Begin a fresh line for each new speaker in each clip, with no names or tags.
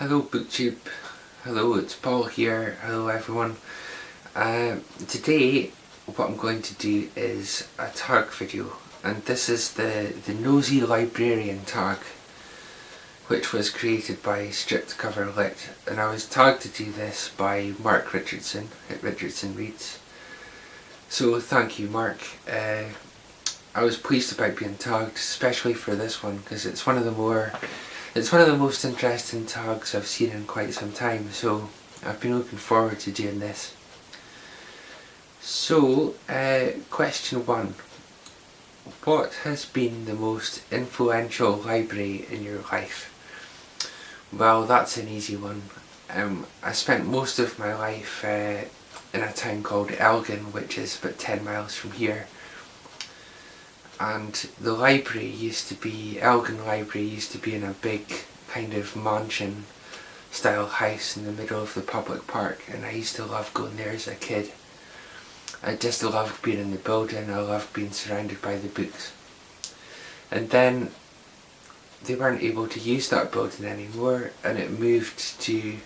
Hello BookTube, hello, it's Paul here, hello everyone. Today what I'm going to do is a tag video, and this is the Nosey Librarian Tag, which was created by Stripped Cover Lit, and I was tagged to do this by Mark Richardson at Richardson Reads. So thank you, Mark. I was pleased about being tagged, especially for this one, because it's one of the most interesting tags I've seen in quite some time, so I've been looking forward to doing this. So, question 1. What has been the most influential library in your life? Well, that's an easy one. I spent most of my life in a town called Elgin, which is about 10 miles from here. And the library Elgin Library used to be in a big kind of mansion style house in the middle of the public park, and I used to love going there as a kid. I just loved being in the building, I loved being surrounded by the books. And then they weren't able to use that building anymore, and it moved to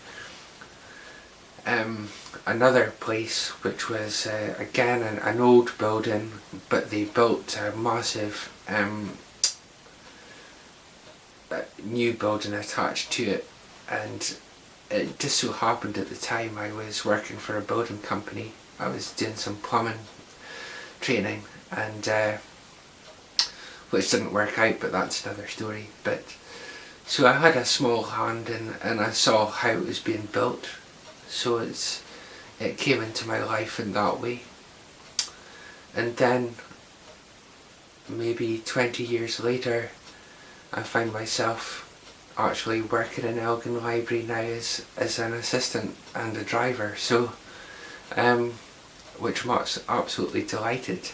another place, which was again an old building, but they built a massive new building attached to it. And it just so happened at the time I was working for a building company. I was doing some plumbing training, and which didn't work out, but that's another story. But so I had a small hand and I saw how it was being built. So it came into my life in that way. And then maybe 20 years later I found myself actually working in Elgin Library now as an assistant and a driver, so which makes absolutely delighted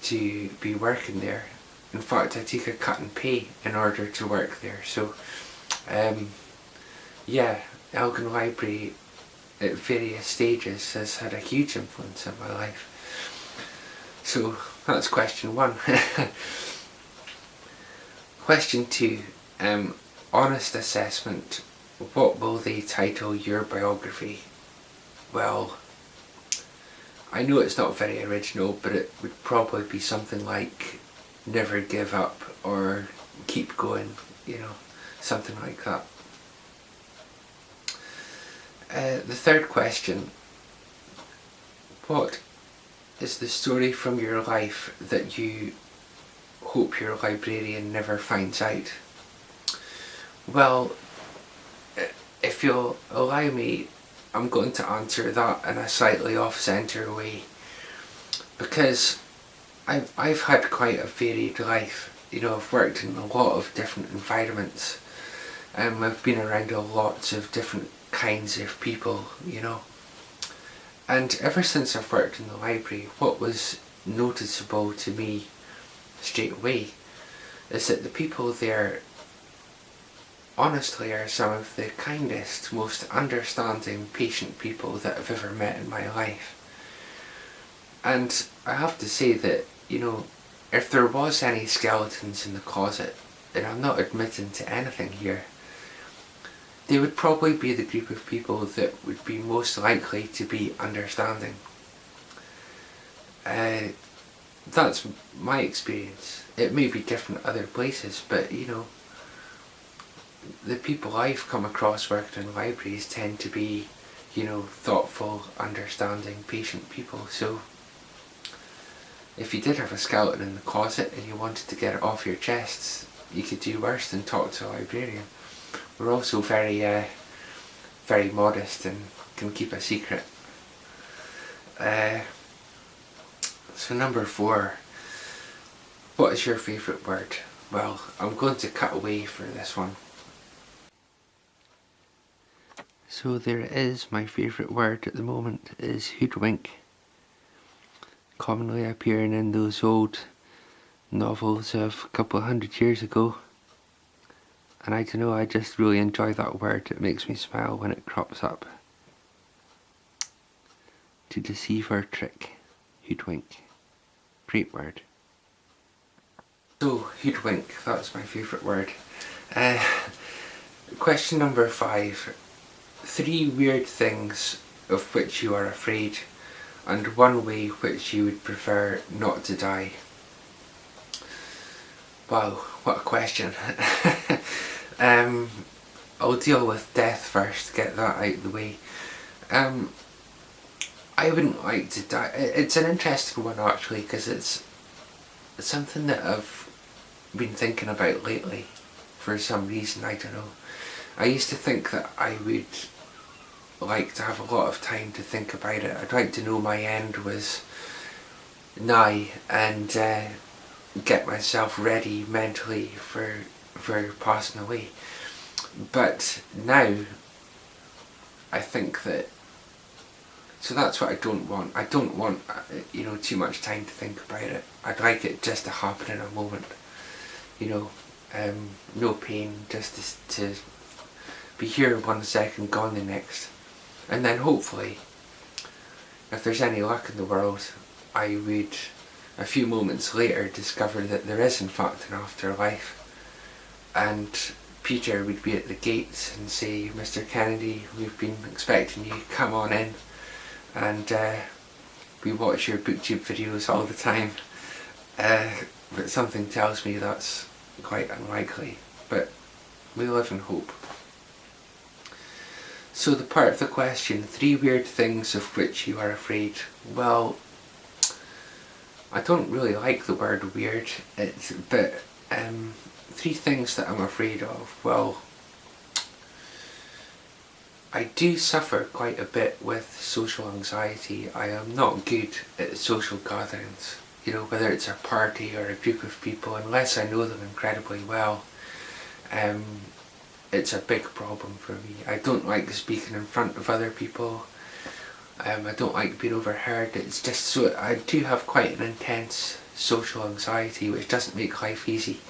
to be working there. In fact, I take a cut in pay in order to work there, so yeah, Elgin Library at various stages has had a huge influence in my life. So that's question 1. Question 2. Honest assessment. What will they title your biography? Well, I know it's not very original, but it would probably be something like Never Give Up or Keep Going, something like that. The third question. What is the story from your life that you hope your librarian never finds out? Well, if you'll allow me, I'm going to answer that in a slightly off-centre way, because I've had quite a varied life. I've worked in a lot of different environments. I've been around lots of different kinds of people, and ever since I've worked in the library, what was noticeable to me straight away is that the people there honestly are some of the kindest, most understanding, patient people that I've ever met in my life. And I have to say that, if there was any skeletons in the closet, and I'm not admitting to anything here, they would probably be the group of people that would be most likely to be understanding. That's my experience. It may be different other places, but the people I've come across working in libraries tend to be, thoughtful, understanding, patient people. So if you did have a skeleton in the closet and you wanted to get it off your chest, you could do worse than talk to a librarian. We're also very very modest and can keep a secret. So number 4. What is your favourite word? Well, I'm going to cut away for this one. So there is my favourite word at the moment is hoodwink, commonly appearing in those old novels of a couple of 100 years ago. And I don't know, I just really enjoy that word. It makes me smile when it crops up. To deceive or trick. Hoodwink. Great word. So, hoodwink, that's my favourite word. Question number 5. 3 weird things of which you are afraid, and 1 way which you would prefer not to die. Wow, what a question. I'll deal with death first, get that out of the way. I wouldn't like to die. It's an interesting one actually, because it's something that I've been thinking about lately for some reason, I don't know. I used to think that I would like to have a lot of time to think about it. I'd like to know my end was nigh and get myself ready mentally for passing away. But now I think that, so that's what I don't want. I don't want too much time to think about it. I'd like it just to happen in a moment, no pain, just to be here 1 second, gone the next. And then hopefully, if there's any luck in the world, I would a few moments later discover that there is in fact an afterlife, and Peter would be at the gates and say, "Mr. Kennedy, we've been expecting you, come on in," and we watch your booktube videos all the time, but something tells me that's quite unlikely, but we live in hope. So the part of the question, 3 weird things of which you are afraid. Well, I don't really like the word weird, but 3 things that I'm afraid of. Well, I do suffer quite a bit with social anxiety. I am not good at social gatherings, whether it's a party or a group of people, unless I know them incredibly well. It's a big problem for me. I don't like speaking in front of other people. I don't like being overheard. It's just so, I do have quite an intense social anxiety, which doesn't make life easy.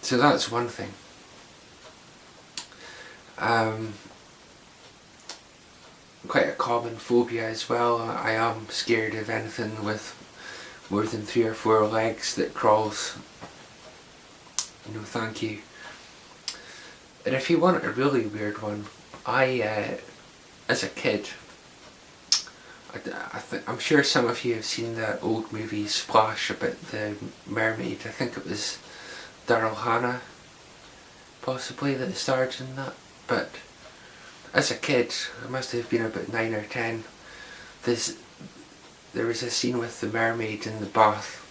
So that's one thing. Quite a common phobia as well. I am scared of anything with more than 3 or 4 legs that crawls. No thank you. And if you want a really weird one, as a kid, I'm sure some of you have seen the old movie Splash about the mermaid. I think it was Daryl Hannah, possibly, that starred in that. But as a kid, I must have been about 9 or 10, there was a scene with the mermaid in a bath,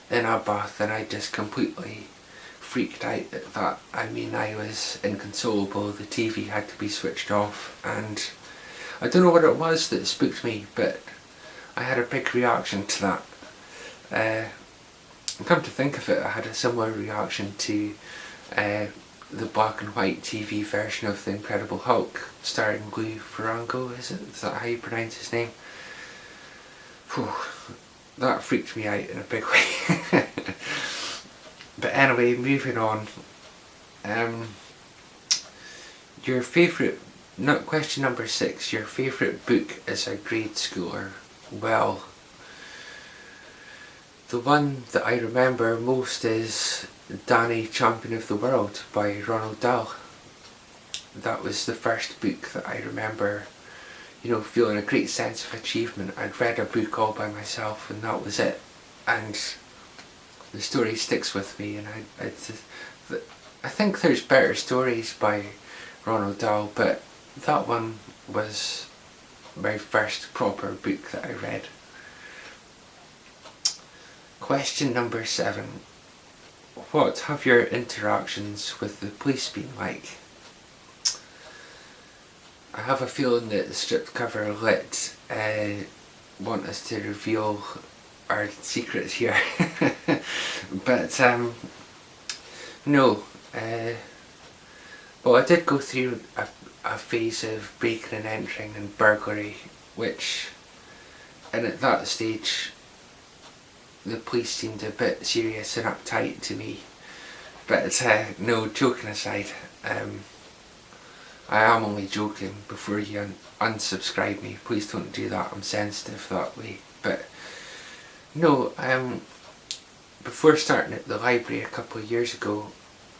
and I just completely freaked out at that. I mean, I was inconsolable. The TV had to be switched off, and I don't know what it was that spooked me, but I had a big reaction to that. Come to think of it, I had a similar reaction to the black and white TV version of The Incredible Hulk, starring Lou Ferrigno, is that how you pronounce his name? Whew, that freaked me out in a big way. But anyway, moving on. Your favourite, question number 6, your favourite book as a grade schooler. Well, the one that I remember most is Danny, Champion of the World by Roald Dahl. That was the first book that I remember, feeling a great sense of achievement. I'd read a book all by myself and that was it. And the story sticks with me, and I think there's better stories by Roald Dahl, but that one was my first proper book that I read. Question number 7. What have your interactions with the police been like? I have a feeling that the strip cover lit want us to reveal our secrets here. But no. Well, I did go through a phase of breaking and entering and burglary, and at that stage the police seemed a bit serious and uptight to me. But no, joking aside, I am only joking. Before you unsubscribe me, please don't do that. I'm sensitive that way. But no, before starting at the library a couple of years ago,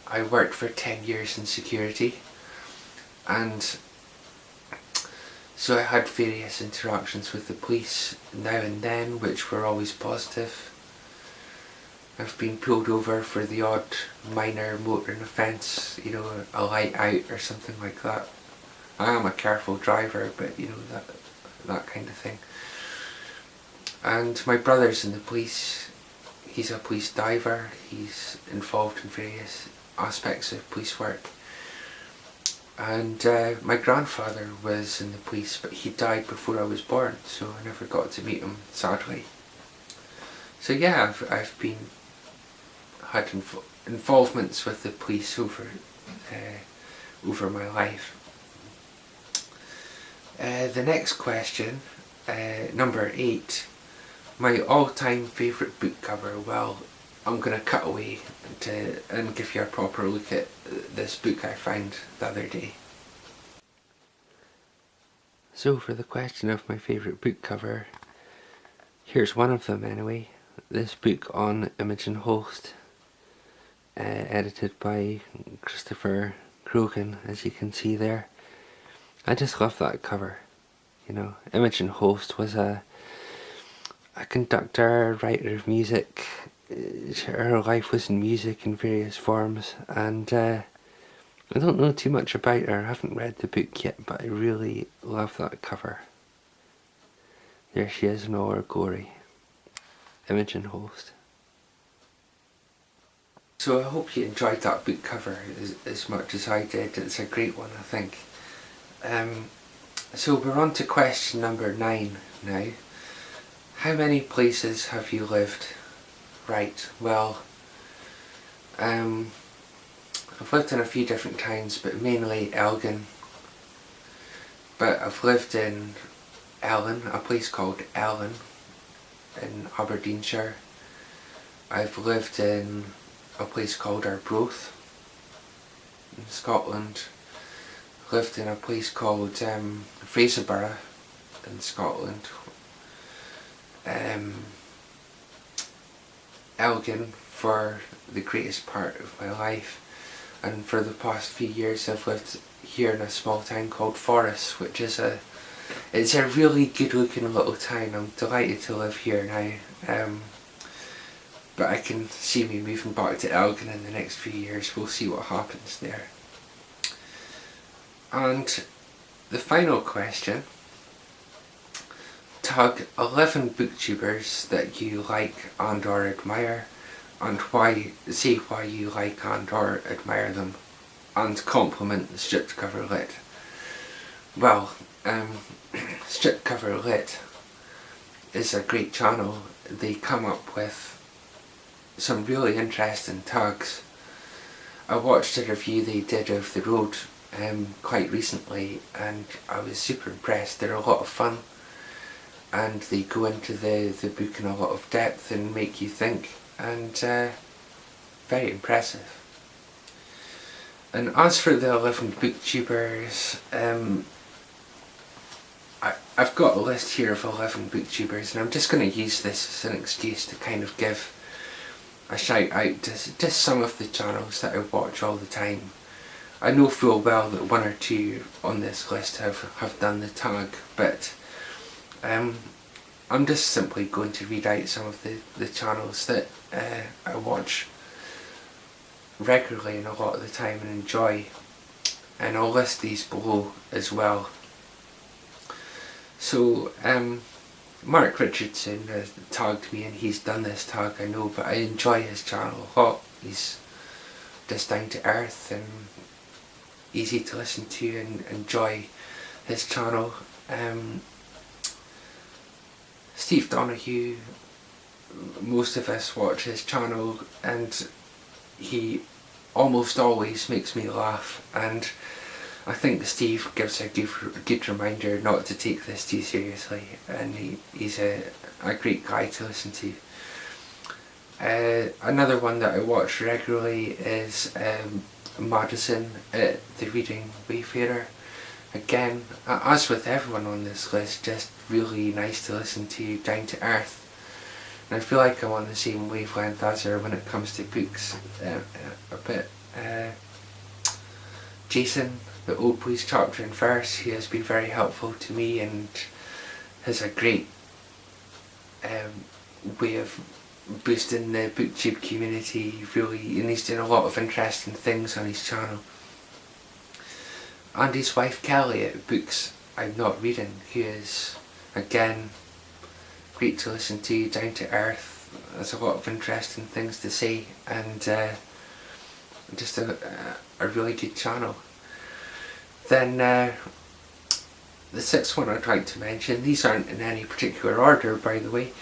I worked for 10 years in security, and so I had various interactions with the police now and then, which were always positive. I've been pulled over for the odd minor motoring offence, you know, a light out or something like that. I am a careful driver, but you know, that kind of thing. And my brother's in the police. He's a police diver. He's involved in various aspects of police work. And my grandfather was in the police, but he died before I was born, so I never got to meet him, sadly. So yeah, I've had involvements with the police over my life. The next question, number 8, my all-time favourite book cover. Well, I'm going to cut away and give you a proper look at this book I found the other day. So for the question of my favourite book cover, here's one of them anyway. This book on Imogen Holst, edited by Christopher Krogan, as you can see there. I just love that cover. You know, Imogen Holst was a conductor, writer of music. Her life was in music in various forms, and I don't know too much about her. I haven't read the book yet, but I really love that cover. There she is in all her glory. Imogen Holst. So I hope you enjoyed that book cover as much as I did. It's a great one, I think. So we're on to question number 9 now. How many places have you lived? Right, well, I've lived in a few different towns, but mainly Elgin. But I've lived in Ellon, a place called Ellon in Aberdeenshire. I've lived in a place called Arbroath in Scotland. Lived in a place called Fraserburgh in Scotland. Elgin for the greatest part of my life, and for the past few years I've lived here in a small town called Forres, which is it's a really good looking little town. I'm delighted to live here now, but I can see me moving back to Elgin in the next few years. We'll see what happens there. And the final question, tag 11 booktubers that you like and or admire, and say why you like and or admire them, and compliment Stripped Cover Lit. Well, Stripped Cover Lit is a great channel. They come up with some really interesting tags. I watched a review they did of The Road quite recently, and I was super impressed. They're a lot of fun, and they go into the book in a lot of depth and make you think, and very impressive. And as for the 11 booktubers, I've got a list here of 11 booktubers, and I'm just going to use this as an excuse to kind of give a shout out to just some of the channels that I watch all the time. I know full well that 1 or 2 on this list have done the tag, but I'm just simply going to read out some of the channels that I watch regularly and a lot of the time and enjoy, and I'll list these below as well. So Mark Richardson has tagged me, and he's done this tag, I know, but I enjoy his channel a lot. He's just down to earth and easy to listen to, and enjoy his channel. Steve Donahue, most of us watch his channel, and he almost always makes me laugh, and I think Steve gives a good reminder not to take this too seriously, and he's a great guy to listen to. Another one that I watch regularly is Madison at the Reading Wayfarer. Again, as with everyone on this list, just really nice to listen to, down to earth. And I feel like I'm on the same wavelength as her when it comes to books a bit. Jason, the Old Boys chapter and verse, he has been very helpful to me and has a great way of boosting the booktube community, really, and he's doing a lot of interesting things on his channel. And his wife Kelly at Books I'm Not Reading, who is, again, great to listen to, down to earth, has a lot of interesting things to say, and just a really good channel. Then the sixth one I'd like to mention, these aren't in any particular order by the way,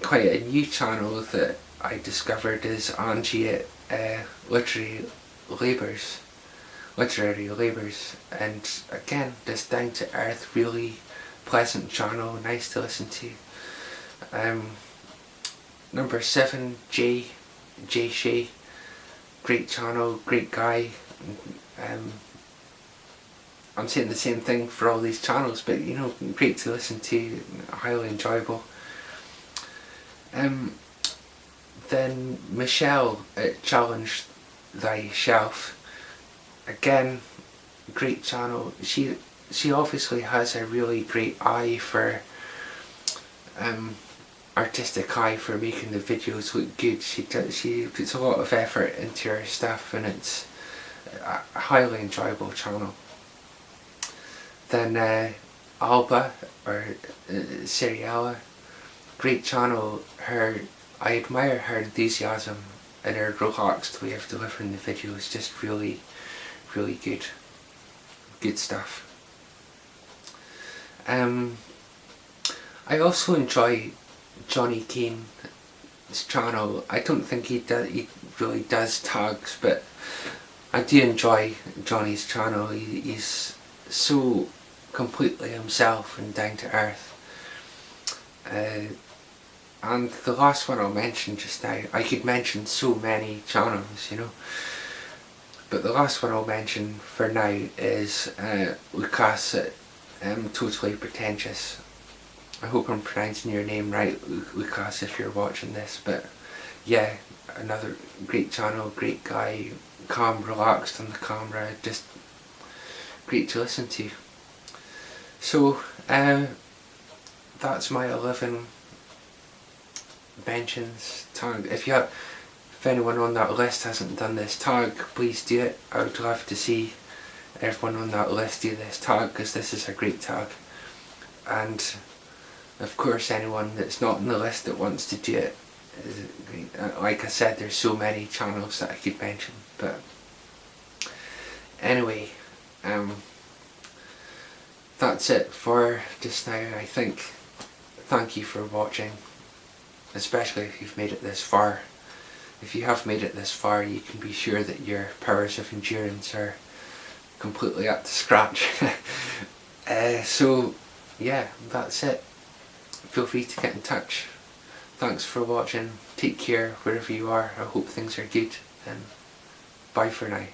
quite a new channel that I discovered is Angie at Literary Labours, and again, just down to earth, really pleasant channel, nice to listen to. Number 7, Jay Shea, great channel, great guy. I'm saying the same thing for all these channels, but you know, great to listen to, highly enjoyable. Then Michelle at Challenge Thyself, again, great channel. She obviously has a really great eye for artistic eye for making the videos look good. She puts a lot of effort into her stuff, and it's a highly enjoyable channel. Then Alba, or Seriella, great channel. I admire her enthusiasm and her relaxed way of delivering the videos, just really, really good stuff. I also enjoy Johnny Kane's channel. I don't think he really does tags, but I do enjoy Johnny's channel. He's so completely himself and down to earth. And the last one I'll mention just now, I could mention so many channels, you know, but the last one I'll mention for now is Lucas at Totally Pretentious. I hope I'm pronouncing your name right, Lucas, if you're watching this, but yeah, another great channel, great guy, calm, relaxed on the camera, just great to listen to. So that's my 11 mentions tagged. If anyone on that list hasn't done this tag, please do it. I would love to see everyone on that list do this tag, because this is a great tag. And of course, anyone that's not on the list that wants to do it is great. Like I said, there's so many channels that I could mention, but anyway, that's it for just now, I think. Thank you for watching, especially if you've made it this far. If you have made it this far, you can be sure that your powers of endurance are completely up to scratch. So yeah, that's it. Feel free to get in touch. Thanks for watching. Take care wherever you are. I hope things are good, and bye for now.